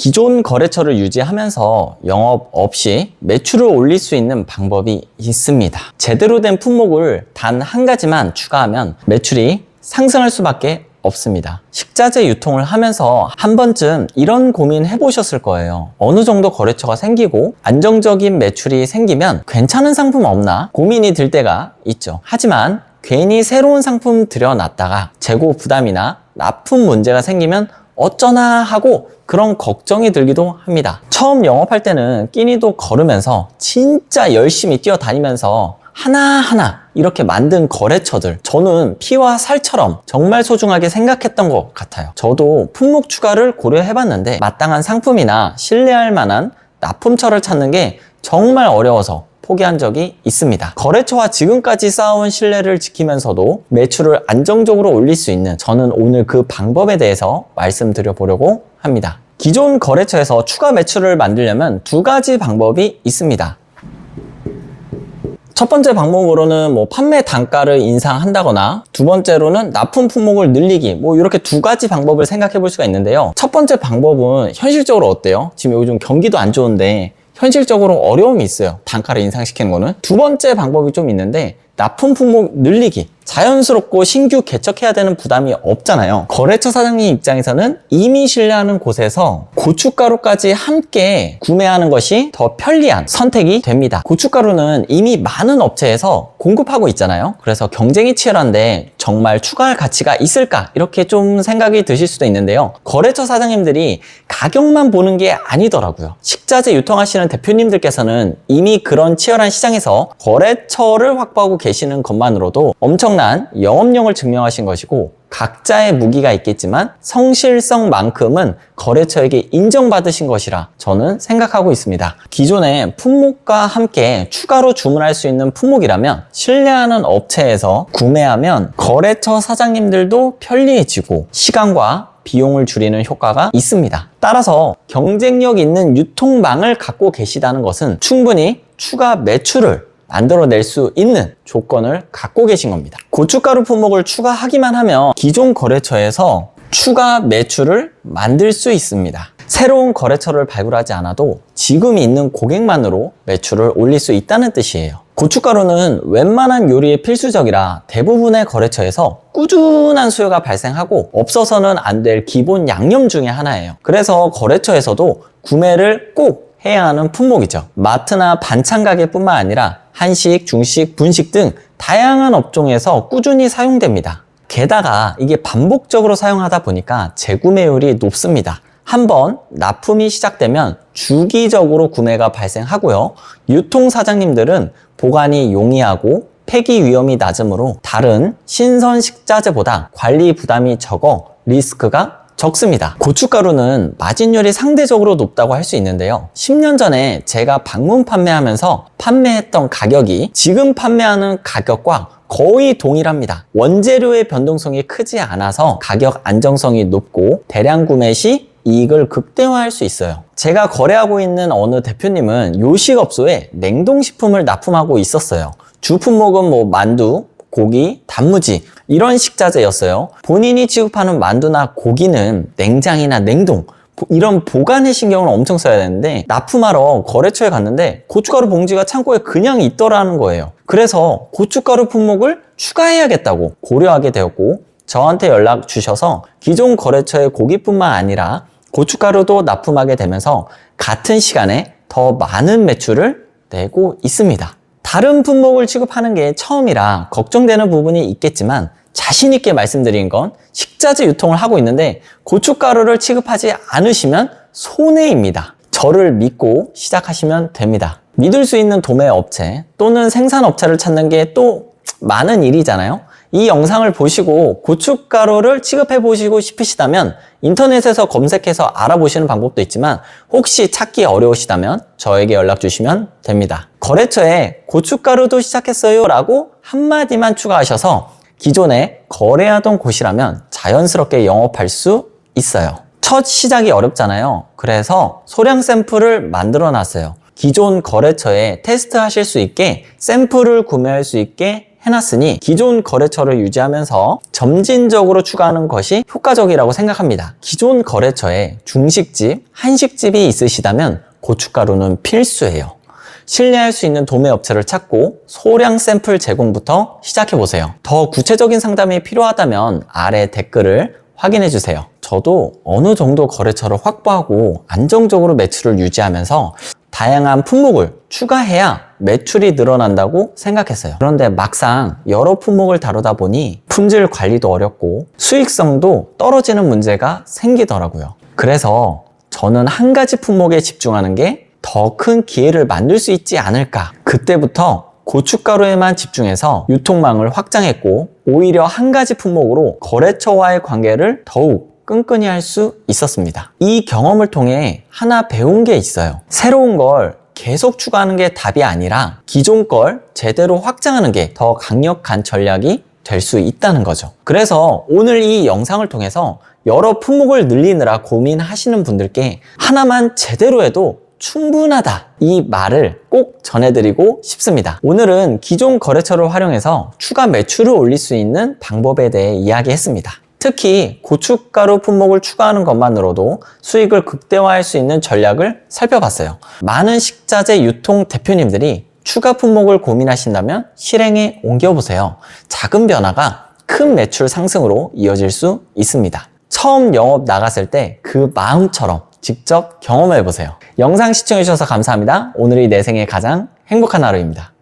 기존 거래처를 유지하면서 영업 없이 매출을 올릴 수 있는 방법이 있습니다. 제대로 된 품목을 단 한 가지만 추가하면 매출이 상승할 수밖에 없습니다. 식자재 유통을 하면서 한 번쯤 이런 고민 해보셨을 거예요. 어느 정도 거래처가 생기고 안정적인 매출이 생기면 괜찮은 상품 없나 고민이 들 때가 있죠. 하지만 괜히 새로운 상품 들여놨다가 재고 부담이나 납품 문제가 생기면 어쩌나 하고 그런 걱정이 들기도 합니다. 처음 영업할 때는 끼니도 걸으면서 진짜 열심히 뛰어다니면서 하나하나 이렇게 만든 거래처들, 저는 피와 살처럼 정말 소중하게 생각했던 것 같아요. 저도 품목 추가를 고려해봤는데 마땅한 상품이나 신뢰할 만한 납품처를 찾는 게 정말 어려워서 포기한 적이 있습니다. 거래처와 지금까지 쌓아온 신뢰를 지키면서도 매출을 안정적으로 올릴 수 있는, 저는 오늘 그 방법에 대해서 말씀드려 보려고 합니다. 기존 거래처에서 추가 매출을 만들려면 두 가지 방법이 있습니다. 첫 번째 방법으로는 판매 단가를 인상한다거나, 두 번째로는 납품 품목을 늘리기, 이렇게 두 가지 방법을 생각해 볼 수가 있는데요. 첫 번째 방법은 현실적으로 어때요? 지금 요즘 경기도 안 좋은데 현실적으로 어려움이 있어요. 단가를 인상시키는 거는. 두 번째 방법이 좀 있는데, 납품 품목 늘리기. 자연스럽고 신규 개척해야 되는 부담이 없잖아요. 거래처 사장님 입장에서는 이미 신뢰하는 곳에서 고춧가루까지 함께 구매하는 것이 더 편리한 선택이 됩니다. 고춧가루는 이미 많은 업체에서 공급하고 있잖아요. 그래서 경쟁이 치열한데 정말 추가할 가치가 있을까? 이렇게 좀 생각이 드실 수도 있는데요. 거래처 사장님들이 가격만 보는 게 아니더라고요. 식자재 유통하시는 대표님들께서는 이미 그런 치열한 시장에서 거래처를 확보하고 계시는 것만으로도 엄청난 영업력을 증명하신 것이고, 각자의 무기가 있겠지만 성실성만큼은 거래처에게 인정받으신 것이라 저는 생각하고 있습니다. 기존의 품목과 함께 추가로 주문할 수 있는 품목이라면 신뢰하는 업체에서 구매하면 거래처 사장님들도 편리해지고 시간과 비용을 줄이는 효과가 있습니다. 따라서 경쟁력 있는 유통망을 갖고 계시다는 것은 충분히 추가 매출을 만들어낼 수 있는 조건을 갖고 계신 겁니다. 고춧가루 품목을 추가하기만 하면 기존 거래처에서 추가 매출을 만들 수 있습니다. 새로운 거래처를 발굴하지 않아도 지금 있는 고객만으로 매출을 올릴 수 있다는 뜻이에요. 고춧가루는 웬만한 요리에 필수적이라 대부분의 거래처에서 꾸준한 수요가 발생하고 없어서는 안 될 기본 양념 중에 하나예요. 그래서 거래처에서도 구매를 꼭 해야 하는 품목이죠. 마트나 반찬 가게뿐만 아니라 한식, 중식, 분식 등 다양한 업종에서 꾸준히 사용됩니다. 게다가 이게 반복적으로 사용하다 보니까 재구매율이 높습니다. 한번 납품이 시작되면 주기적으로 구매가 발생하고요. 유통사장님들은 보관이 용이하고 폐기 위험이 낮으므로 다른 신선 식자재보다 관리 부담이 적어 리스크가 적습니다. 고춧가루는 마진율이 상대적으로 높다고 할 수 있는데요. 10년 전에 제가 방문 판매하면서 판매했던 가격이 지금 판매하는 가격과 거의 동일합니다. 원재료의 변동성이 크지 않아서 가격 안정성이 높고 대량 구매 시 이익을 극대화할 수 있어요. 제가 거래하고 있는 어느 대표님은 요식업소에 냉동식품을 납품하고 있었어요. 주 품목은 만두, 고기, 단무지 이런 식자재였어요. 본인이 취급하는 만두나 고기는 냉장이나 냉동 이런 보관의 신경을 엄청 써야 되는데, 납품하러 거래처에 갔는데 고춧가루 봉지가 창고에 그냥 있더라는 거예요. 그래서 고춧가루 품목을 추가해야겠다고 고려하게 되었고, 저한테 연락 주셔서 기존 거래처의 고기뿐만 아니라 고춧가루도 납품하게 되면서 같은 시간에 더 많은 매출을 내고 있습니다. 다른 품목을 취급하는 게 처음이라 걱정되는 부분이 있겠지만 자신 있게 말씀드린 건 식자재 유통을 하고 있는데 고춧가루를 취급하지 않으시면 손해입니다. 저를 믿고 시작하시면 됩니다. 믿을 수 있는 도매 업체 또는 생산 업체를 찾는 게 또 많은 일이잖아요. 이 영상을 보시고 고춧가루를 취급해 보시고 싶으시다면 인터넷에서 검색해서 알아보시는 방법도 있지만, 혹시 찾기 어려우시다면 저에게 연락 주시면 됩니다. 거래처에 고춧가루도 시작했어요 라고 한마디만 추가하셔서 기존에 거래하던 곳이라면 자연스럽게 영업할 수 있어요. 첫 시작이 어렵잖아요. 그래서 소량 샘플을 만들어 놨어요. 기존 거래처에 테스트 하실 수 있게 샘플을 구매할 수 있게 해놨으니 기존 거래처를 유지하면서 점진적으로 추가하는 것이 효과적이라고 생각합니다. 기존 거래처에 중식집, 한식집이 있으시다면 고춧가루는 필수예요. 신뢰할 수 있는 도매 업체를 찾고 소량 샘플 제공부터 시작해보세요. 더 구체적인 상담이 필요하다면 아래 댓글을 확인해주세요. 저도 어느 정도 거래처를 확보하고 안정적으로 매출을 유지하면서 다양한 품목을 추가해야 매출이 늘어난다고 생각했어요. 그런데 막상 여러 품목을 다루다 보니 품질 관리도 어렵고 수익성도 떨어지는 문제가 생기더라고요. 그래서 저는 한 가지 품목에 집중하는 게 더 큰 기회를 만들 수 있지 않을까. 그때부터 고춧가루에만 집중해서 유통망을 확장했고 오히려 한 가지 품목으로 거래처와의 관계를 더욱 끈끈이 할 수 있었습니다. 이 경험을 통해 하나 배운 게 있어요. 새로운 걸 계속 추가하는 게 답이 아니라 기존 걸 제대로 확장하는 게 더 강력한 전략이 될 수 있다는 거죠. 그래서 오늘 이 영상을 통해서 여러 품목을 늘리느라 고민하시는 분들께 하나만 제대로 해도 충분하다, 이 말을 꼭 전해드리고 싶습니다. 오늘은 기존 거래처를 활용해서 추가 매출을 올릴 수 있는 방법에 대해 이야기했습니다. 특히 고춧가루 품목을 추가하는 것만으로도 수익을 극대화할 수 있는 전략을 살펴봤어요. 많은 식자재 유통 대표님들이 추가 품목을 고민하신다면 실행에 옮겨보세요. 작은 변화가 큰 매출 상승으로 이어질 수 있습니다. 처음 영업 나갔을 때 그 마음처럼 직접 경험해보세요. 영상 시청해주셔서 감사합니다. 오늘이 내 생애 가장 행복한 하루입니다.